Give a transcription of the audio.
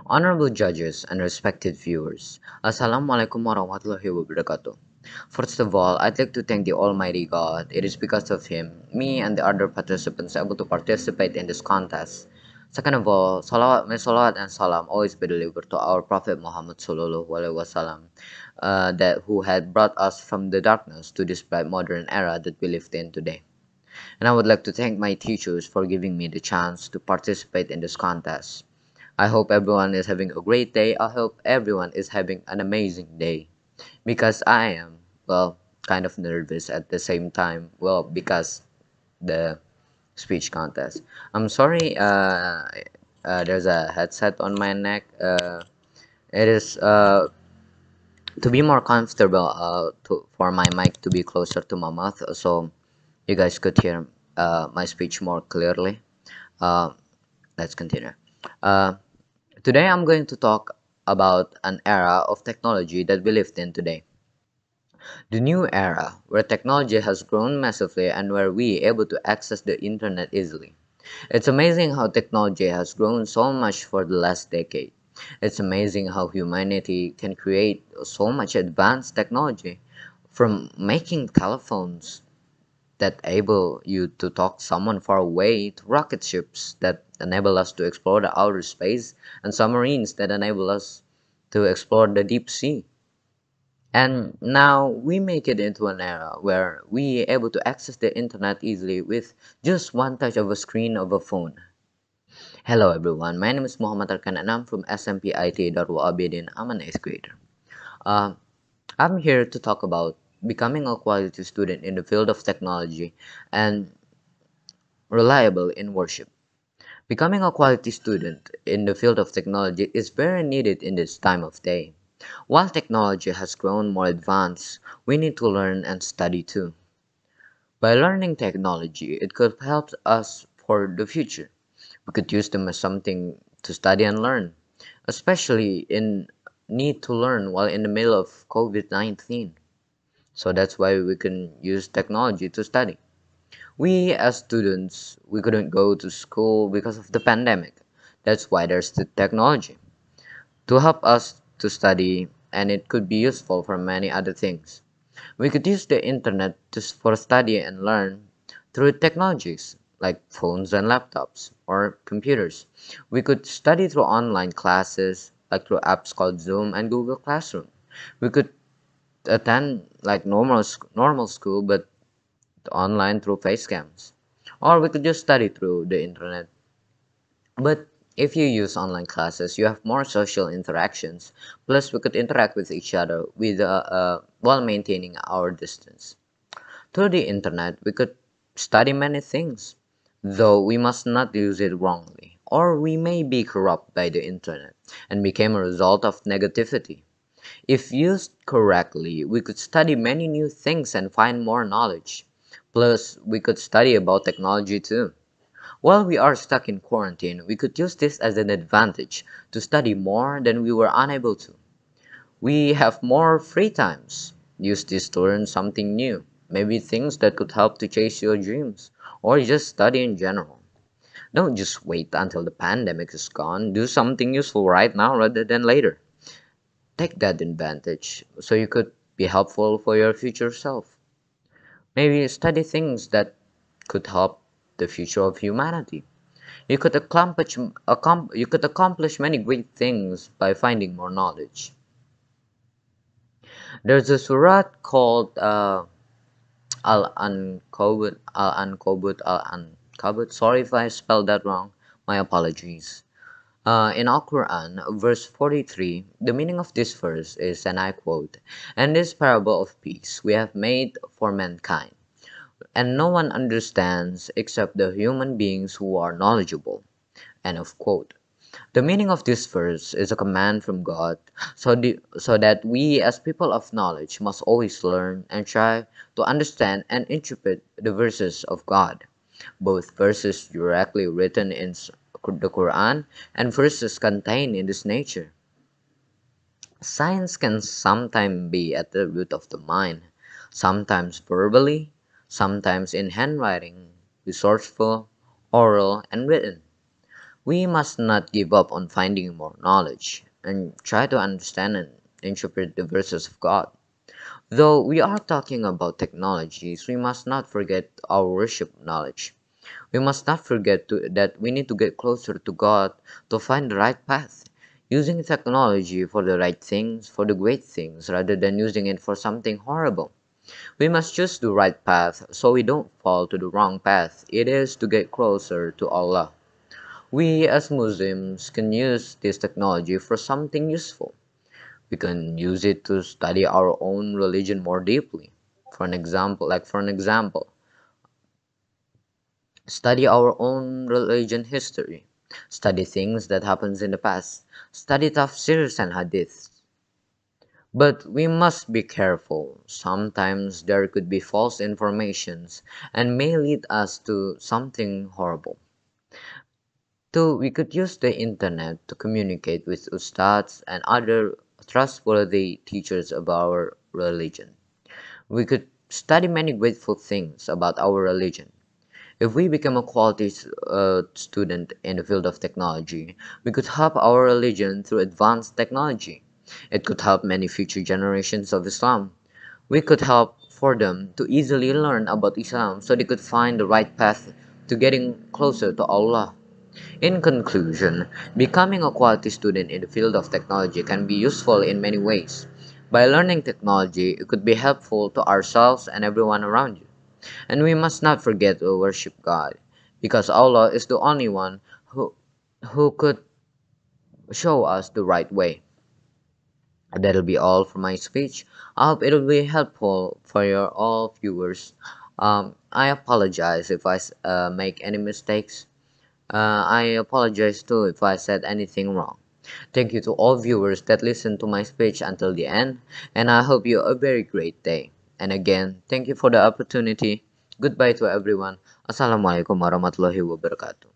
Honorable judges and respected viewers, Assalamualaikum warahmatullahi wabarakatuh. First of all, I'd like to thank the Almighty God. It is because of Him, me and the other participants able to participate in this contest. Second of all, salawat and salam always be delivered to our Prophet Muhammad Sallallahu Alaihi Wasallam, that who had brought us from the darkness to this bright modern era that we live in today. And I would like to thank my teachers for giving me the chance to participate in this contest. I hope everyone is having a great day. I hope everyone is having an amazing day. Because I am, well, kind of nervous at the same time. Well, because the speech contest. I'm sorry, there's a headset on my neck. It is to be more comfortable for my mic to be closer to my mouth so you guys could hear my speech more clearly. Uh, let's continue. Uh, Today I'm going to talk about an era of technology that we lived in today. The new era where technology has grown massively and where we are able to access the internet easily. It's amazing how technology has grown so much for the last decade. It's amazing how humanity can create so much advanced technology, from making telephones that enable you to talk someone far away, to rocket ships that enable us to explore the outer space, and submarines that enable us to explore the deep sea. And now we make it into an era where we are able to access the internet easily with just one touch of a screen of a phone. Hello everyone, my name is Muhammad Arkan and I'm from SMPIT Daarul Abidin. I'm an 8th grader. Uh, I'm here to talk about becoming a quality student in the field of technology and reliable in worship. Becoming a quality student in the field of technology is very needed in this time of day. While technology has grown more advanced, we need to learn and study too. By learning technology, it could help us for the future. We could use them as something to study and learn, especially in need to learn while in the middle of COVID-19. So that's why we can use technology to study. We as students, we couldn't go to school because of the pandemic. That's why there's the technology to help us to study, and it could be useful for many other things. We could use the internet for study and learn through technologies like phones and laptops or computers. We could study through online classes like through apps called Zoom and Google Classroom. We could attend like normal school but online through facecams. Or we could just study through the internet. But if you use online classes, you have more social interactions. Plus, we could interact with each other while maintaining our distance. Through the internet, we could study many things, though we must not use it wrongly, or we may be corrupt by the internet and become a result of negativity. If used correctly, we could study many new things and find more knowledge. Plus, we could study about technology too. While we are stuck in quarantine, we could use this as an advantage to study more than we were unable to. We have more free times. Use this to learn something new, maybe things that could help to chase your dreams, or just study in general. Don't just wait until the pandemic is gone. Do something useful right now rather than later. Take that advantage so you could be helpful for your future self. Maybe study things that could help the future of humanity. You could accomplish many great things by finding more knowledge. There's a surat called Al-Ankabut. Sorry if I spelled that wrong. My apologies. In Al-Quran, verse 43, the meaning of this verse is, and I quote, "And this parable of peace we have made for mankind, and no one understands except the human beings who are knowledgeable." End of quote. The meaning of this verse is a command from God, so that we as people of knowledge must always learn and try to understand and interpret the verses of God, both verses directly written in the Quran and verses contained in this nature. Science can sometimes be at the root of the mind, sometimes verbally, sometimes in handwriting, resourceful, oral, and written. We must not give up on finding more knowledge and try to understand and interpret the verses of God. Though we are talking about technologies, we must not forget our worship knowledge. We must not forget that we need to get closer to God to find the right path, using technology for the right things, for the great things, rather than using it for something horrible. We must choose the right path so we don't fall to the wrong path. It is to get closer to Allah. We as Muslims can use this technology for something useful. We can use it to study our own religion more deeply. For an example, study our own religion history, study things that happens in the past, study tafsirs and hadiths. But we must be careful. Sometimes there could be false informations and may lead us to something horrible. Two, we could use the internet to communicate with ustads and other trustworthy teachers about our religion. We could study many grateful things about our religion. If we become a quality student in the field of technology, we could help our religion through advanced technology. It could help many future generations of Islam. We could help for them to easily learn about Islam so they could find the right path to getting closer to Allah. In conclusion, becoming a quality student in the field of technology can be useful in many ways. By learning technology, it could be helpful to ourselves and everyone around you. And we must not forget to worship God, because Allah is the only one who could show us the right way. That'll be all for my speech. I hope it'll be helpful for your all viewers. I apologize if I make any mistakes. I apologize too if I said anything wrong. Thank you to all viewers that listened to my speech until the end, and I hope you a very great day. And again, thank you for the opportunity. Goodbye to everyone. Assalamualaikum warahmatullahi wabarakatuh.